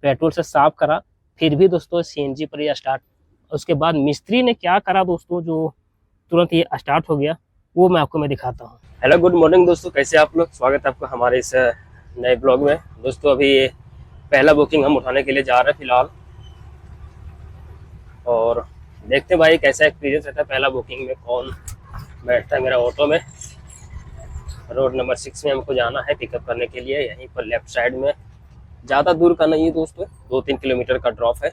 Petrol से साफ करा, फिर भी दोस्तों सीएनजी पर ये स्टार्ट। उसके बाद मिस्त्री ने क्या करा दोस्तों, जो तुरंत ये स्टार्ट हो गया, वो मैं दिखाता हूँ। हेलो गुड मॉर्निंग दोस्तों, कैसे आप लोग। स्वागत है आपको हमारे इस नए ब्लॉग में। दोस्तों अभी ये पहला बुकिंग हम उठाने के लिए जा रहे हैं फिलहाल, और देखते हैं भाई कैसा एक्सपीरियंस रहता है पहला बुकिंग में, कौन बैठता है मेरा ऑटो में। रोड नंबर 6 में हमको जाना है पिकअप करने के लिए, यहीं पर लेफ्ट साइड में। ज़्यादा दूर का नहीं है दोस्तों, 2-3 किलोमीटर का ड्रॉप है।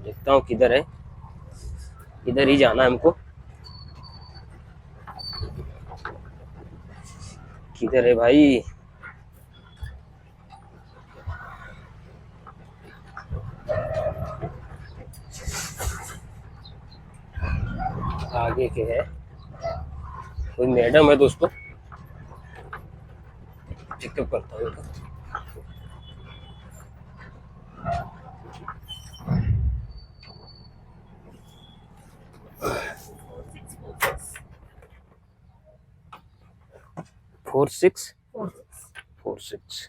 देखता हूँ किधर है, इधर ही जाना है हमको। किधर है भाई, आगे के है कोई मैडम है दोस्तों, पिकअप करता हूँ। 4646।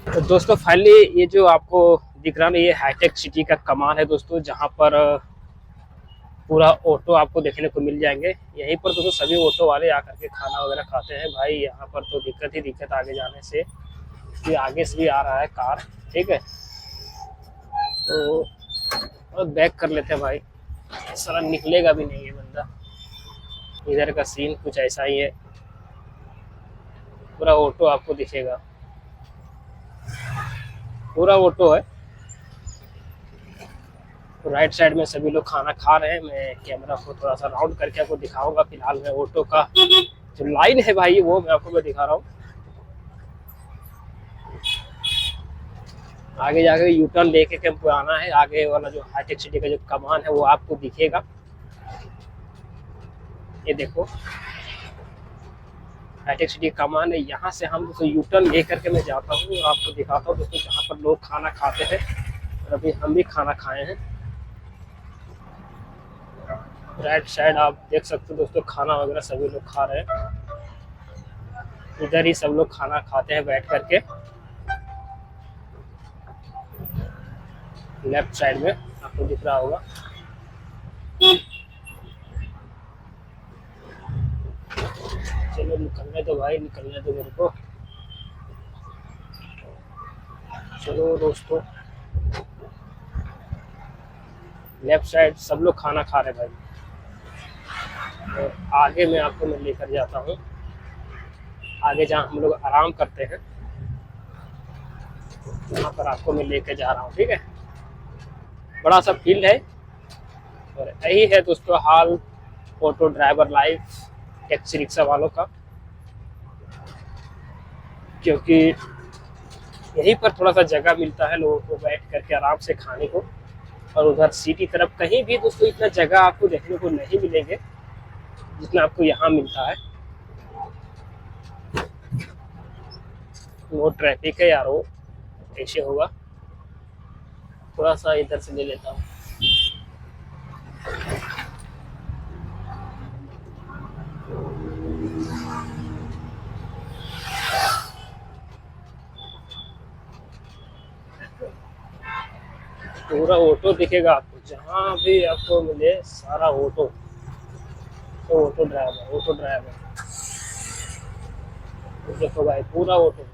तो दोस्तों फाइनली ये जो आपको दिख रहा है, ये हाईटेक सिटी का कमान है दोस्तों, जहाँ पर पूरा ऑटो आपको देखने को मिल जाएंगे। यहीं पर दोस्तों सभी ऑटो वाले आकर के खाना वगैरह खाते हैं भाई। यहाँ पर तो दिक्कत ही दिक्कत आगे जाने से, कि आगे से भी आ रहा है कार, ठीक है। तो बैक कर लेते हैं भाई, सारा निकलेगा भी नहीं ये बंदा। इधर का सीन कुछ ऐसा ही है, पूरा ऑटो आपको दिखेगा, पूरा ऑटो है। तो राइट साइड में सभी लोग खाना खा रहे हैं। मैं कैमरा को थोड़ा सा राउंड करके आपको दिखाऊंगा। फिलहाल मैं ऑटो का जो लाइन है भाई, वो मैं दिखा रहा हूँ। आगे जाके यू टर्न लेके के हमको आना है। आगे वाला जो हाईटेक सिटी का जो कमान है वो आपको दिखेगा, ये देखो हाईटेक सिटी कमान है। यहाँ से हम दोस्तों यू टर्न लेकर के मैं जाता हूँ और आपको दिखाता हूँ दोस्तों, जहाँ पर लोग खाना खाते हैं। और अभी हम भी खाना खाए हैं। राइट साइड आप देख सकते हो दोस्तों, खाना वगैरह सभी लोग खा रहे हैं। इधर ही सब लोग खाना खाते हैं बैठ करके, लेफ्ट साइड में आपको दिख रहा होगा। चलो निकलने दो भाई, निकलने दो मेरे को। चलो दोस्तों, लेफ्ट साइड सब लोग खाना खा रहे हैं भाई। और आगे में आपको मैं लेकर जाता हूँ, आगे जहाँ हम लोग आराम करते हैं, वहाँ पर आपको मैं लेकर जा रहा हूँ, ठीक है। बड़ा सा फील्ड है, और यही है दोस्तों हाल auto driver life taxi rickshaw वालों का। क्योंकि यहीं पर थोड़ा सा जगह मिलता है लोगों को बैठ करके आराम से खाने को। और उधर सिटी तरफ कहीं भी दोस्तों इतना जगह आपको देखने को नहीं मिलेंगे जितना आपको यहाँ मिलता है। वो ट्रैफिक है यार, वो कैसे होगा। थोड़ा सा इधर से ले लेता हूँ। पूरा ऑटो दिखेगा आपको, जहाँ भी आपको मिले सारा ऑटो। तो ऑटो ड्राइवर, ऑटो ड्राइवर, तो देखो भाई पूरा ऑटो।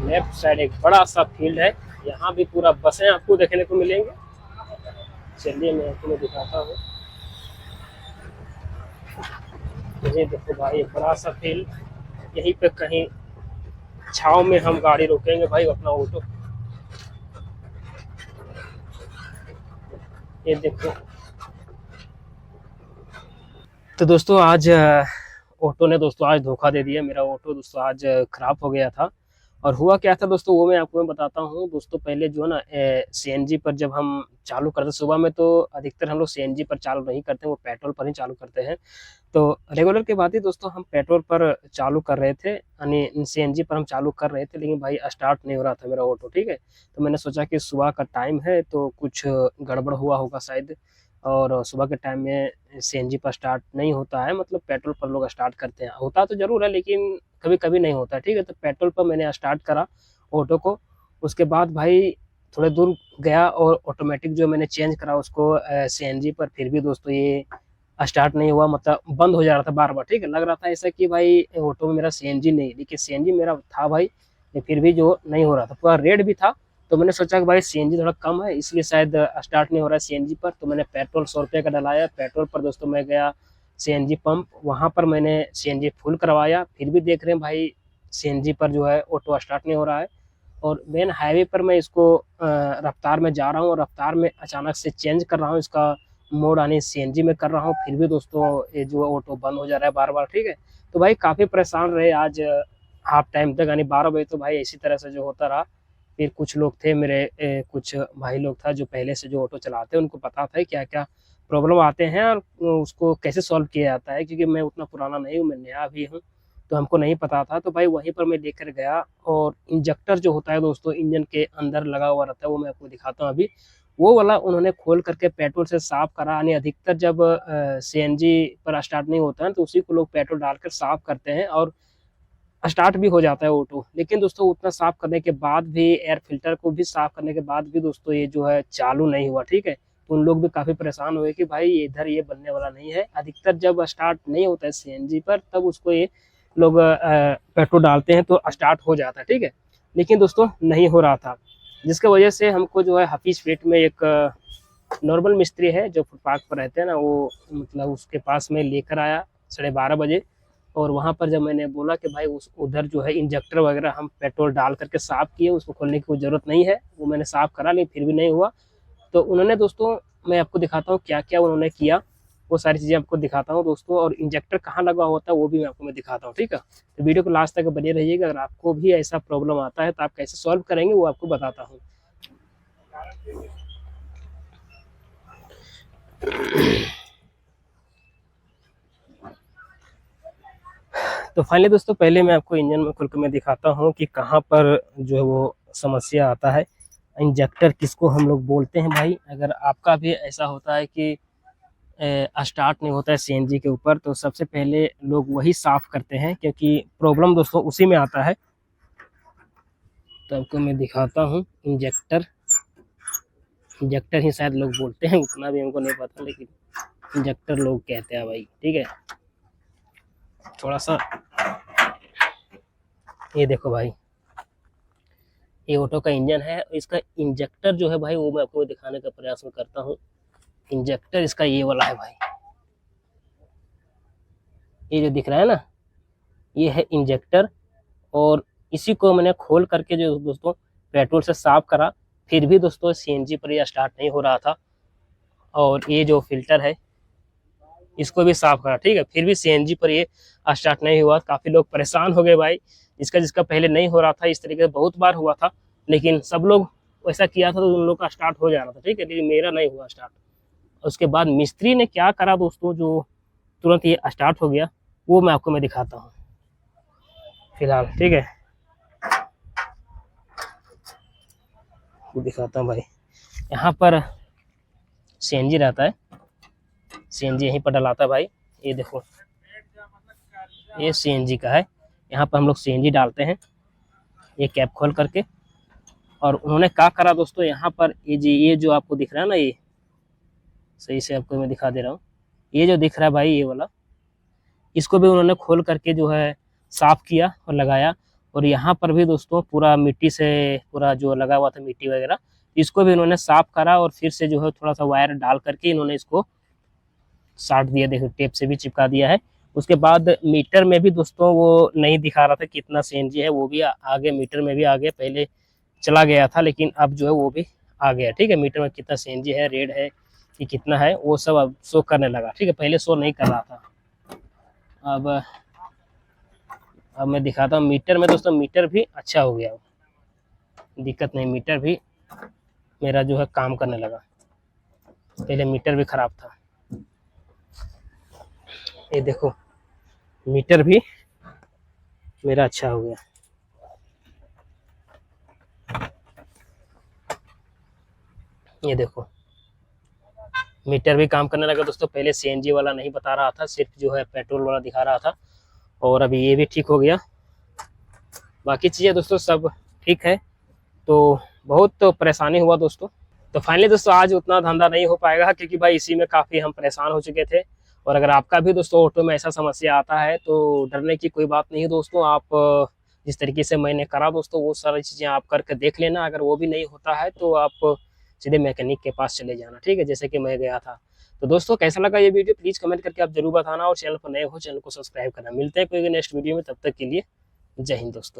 लेफ्ट साइड एक बड़ा सा फील्ड है, यहाँ भी पूरा बसें आपको देखने को मिलेंगे। चलिए मैं आपको दिखाता हूँ। ये देखो भाई बड़ा सा फील्ड, यहीं पे कहीं छाव में हम गाड़ी रोकेंगे भाई अपना ऑटो। ये देखो। तो दोस्तों आज ऑटो ने दोस्तों आज धोखा दे दिया। मेरा ऑटो दोस्तों आज खराब हो गया था। और हुआ क्या था दोस्तों, वो मैं आपको बताता हूँ। दोस्तों पहले जो है ना सीएनजी पर जब हम चालू करते सुबह में, तो अधिकतर हम लोग सीएनजी पर चालू नहीं करते, वो पेट्रोल पर ही चालू करते हैं। तो रेगुलर के बाद ही दोस्तों हम पेट्रोल पर चालू कर रहे थे, यानी सीएनजी पर हम चालू कर रहे थे, लेकिन भाई स्टार्ट नहीं हो रहा था मेरा ऑटो। ठीक है, तो मैंने सोचा कि सुबह का टाइम है तो कुछ गड़बड़ हुआ होगा शायद। और सुबह के टाइम में सीएनजी पर स्टार्ट नहीं होता है, मतलब पेट्रोल पर लोग स्टार्ट करते हैं। होता तो जरूर है लेकिन कभी कभी नहीं होता। ठीक है, तो पेट्रोल पर मैंने स्टार्ट करा ऑटो को। उसके बाद भाई थोड़े दूर गया और ऑटोमेटिक जो मैंने चेंज करा उसको सीएनजी पर, फिर भी दोस्तों ये स्टार्ट नहीं हुआ, मतलब बंद हो जा रहा था बार बार। ठीक है, लग रहा था ऐसा कि भाई ऑटो में मेरा सीएनजी नहीं, लेकिन सीएनजी मेरा था भाई, फिर भी जो नहीं हो रहा था, पूरा रेड भी था। तो मैंने सोचा कि भाई सीएनजी थोड़ा कम है इसलिए शायद स्टार्ट नहीं हो रहा है सीएनजी पर। तो मैंने पेट्रोल 100 रुपये का डलाया पेट्रोल पर दोस्तों। मैं गया सीएनजी पंप, वहां पर मैंने सीएनजी फुल करवाया, फिर भी देख रहे हैं भाई सीएनजी पर जो है ऑटो स्टार्ट नहीं हो रहा है। और मेन हाईवे पर मैं इसको रफ्तार में जा रहा हूँ, और रफ्तार में अचानक से चेंज कर रहा हूँ इसका मोड, यानी सीएनजी में कर रहा हूँ, फिर भी दोस्तों ये जो ऑटो बंद हो जा रहा है बार बार। ठीक है, तो भाई काफ़ी परेशान रहे आज हाफ टाइम तक, यानी 12 बजे तो भाई इसी तरह से जो होता रहा। फिर कुछ लोग थे मेरे कुछ भाई लोग था जो पहले से जो ऑटो चलाते हैं, उनको पता था क्या क्या प्रॉब्लम आते हैं और उसको कैसे सॉल्व किया जाता है, क्योंकि मैं उतना पुराना नहीं हूँ, मैं नया भी हूँ, तो हमको नहीं पता था। तो भाई वहीं पर मैं लेकर गया, और इंजेक्टर जो होता है दोस्तों इंजन के अंदर लगा हुआ रहता है, वो मैं आपको दिखाता हूँ अभी। वो वाला उन्होंने खोल करके पेट्रोल से साफ करा, यानी अधिकतर जब सीएनजी पर स्टार्ट नहीं होता है तो उसी को लोग पेट्रोल डालकर साफ करते हैं और स्टार्ट भी हो जाता है ऑटो। लेकिन दोस्तों उतना साफ करने के बाद भी, एयर फिल्टर को भी साफ करने के बाद भी दोस्तों ये जो है चालू नहीं हुआ। ठीक है, तो उन लोग भी काफी परेशान हुए कि भाई इधर ये बनने वाला नहीं है। अधिकतर जब स्टार्ट नहीं होता है सीएनजी पर तब उसको ये लोग पेट्रोल डालते हैं तो स्टार्ट हो जाता है। ठीक है, लेकिन दोस्तों नहीं हो रहा था, जिसकी वजह से हमको जो है हफीज पेट में एक नॉर्मल मिस्त्री है जो फुटपाथ पर रहते हैं ना, वो मतलब उसके पास में लेकर आया 12:30 बजे। और वहाँ पर जब मैंने बोला कि भाई उस उधर जो है इंजेक्टर वगैरह हम पेट्रोल डाल करके साफ किए, उसको खोलने की कोई ज़रूरत नहीं है, वो मैंने साफ करा लेकिन फिर भी नहीं हुआ। तो उन्होंने दोस्तों, मैं आपको दिखाता हूँ क्या क्या उन्होंने किया, वो सारी चीज़ें आपको दिखाता हूँ दोस्तों। और इंजेक्टर कहाँ लगा होता है वो भी मैं आपको दिखाता हूँ। ठीक है, तो वीडियो को लास्ट तक बने रहिएगा। अगर आपको भी ऐसा प्रॉब्लम आता है तो आप कैसे सॉल्व करेंगे वो आपको बताता हूँ। तो फाइनली दोस्तों पहले मैं आपको इंजन में खोल कर मैं दिखाता हूँ कि कहाँ पर जो है वो समस्या आता है, इंजेक्टर किसको हम लोग बोलते हैं भाई। अगर आपका भी ऐसा होता है कि स्टार्ट नहीं होता है सीएनजी के ऊपर, तो सबसे पहले लोग वही साफ करते हैं, क्योंकि प्रॉब्लम दोस्तों उसी में आता है। तो आपको मैं दिखाता हूँ इंजेक्टर, इंजेक्टर ही शायद लोग बोलते हैं, उतना भी हमको नहीं पता, लेकिन इंजेक्टर लोग कहते हैं भाई। ठीक है, थोड़ा सा ये देखो भाई, ये ऑटो का इंजन है, इसका इंजेक्टर जो है भाई वो मैं आपको दिखाने का प्रयास में करता हूँ। इंजेक्टर इसका ये वाला है भाई, ये जो दिख रहा है ना, ये है इंजेक्टर। और इसी को मैंने खोल करके जो दोस्तों पेट्रोल से साफ करा, फिर भी दोस्तों सीएनजी पर ये स्टार्ट नहीं हो रहा था। और ये जो फिल्टर है इसको भी साफ करा, ठीक है, फिर भी सीएनजी पर ये स्टार्ट नहीं हुआ। काफी लोग परेशान हो गए भाई, जिसका जिसका पहले नहीं हो रहा था। इस तरीके से बहुत बार हुआ था, लेकिन सब लोग वैसा किया था तो उन लोग का स्टार्ट हो जा रहा था। ठीक है, लेकिन मेरा नहीं हुआ स्टार्ट। उसके बाद मिस्त्री ने क्या करा दोस्तों, जो तुरंत ये स्टार्ट हो गया, वो मैं आपको दिखाता हूँ फिलहाल। ठीक है, वो दिखाता हूँ भाई। यहाँ पर सीएनजी रहता है, सीएनजी यहीं पर डलाता है भाई। ये देखो ये सीएनजी का है। यहाँ पर हम लोग सीएनजी डालते हैं ये कैप खोल करके। और उन्होंने क्या करा दोस्तों, यहाँ पर ये जो आपको दिख रहा है ना, ये सही से आपको मैं दिखा दे रहा हूँ, ये जो दिख रहा है भाई ये वाला, इसको भी उन्होंने खोल करके जो है साफ किया और लगाया। और यहाँ पर भी दोस्तों पूरा मिट्टी से पूरा जो लगा हुआ था मिट्टी वगैरह, इसको भी इन्होंने साफ करा और फिर से जो है थोड़ा सा वायर डाल करके इन्होंने इसको साट दिया, देखो टेप से भी चिपका दिया है। उसके बाद मीटर में भी दोस्तों वो नहीं दिखा रहा था कितना सीएनजी है, वो भी आगे मीटर में भी आ गया, पहले चला गया था लेकिन अब जो है वो भी आ गया। ठीक है, मीटर में कितना सीएनजी है, रेड है कि कितना है, वो सब अब शो करने लगा। ठीक है, पहले शो नहीं कर रहा था। अब मैं दिखाता हूँ मीटर में दोस्तों, मीटर भी अच्छा हो गया, दिक्कत नहीं, मीटर भी मेरा जो है काम करने लगा, पहले मीटर भी खराब था। ये देखो मीटर भी मेरा अच्छा हो गया। ये देखो मीटर भी काम करने लगा दोस्तों, पहले सीएनजी वाला नहीं बता रहा था, सिर्फ जो है पेट्रोल वाला दिखा रहा था। और अभी ये भी ठीक हो गया, बाकी चीज़ें दोस्तों सब ठीक है। तो बहुत तो परेशानी हुआ दोस्तों। तो फाइनली दोस्तों आज उतना धंधा नहीं हो पाएगा क्योंकि भाई इसी में काफ़ी हम परेशान हो चुके थे। और अगर आपका भी दोस्तों ऑटो में ऐसा समस्या आता है तो डरने की कोई बात नहीं है दोस्तों। आप जिस तरीके से मैंने करा दोस्तों वो सारी चीज़ें आप करके देख लेना। अगर वो भी नहीं होता है तो आप सीधे मैकेनिक के पास चले जाना, ठीक है, जैसे कि मैं गया था। तो दोस्तों कैसा लगा ये वीडियो प्लीज़ कमेंट करके आप जरूर बताना, और चैनल पर नए हो चैनल को सब्सक्राइब करना। मिलते हैं कोई नेक्स्ट वीडियो में, तब तक के लिए जय हिंद दोस्तों।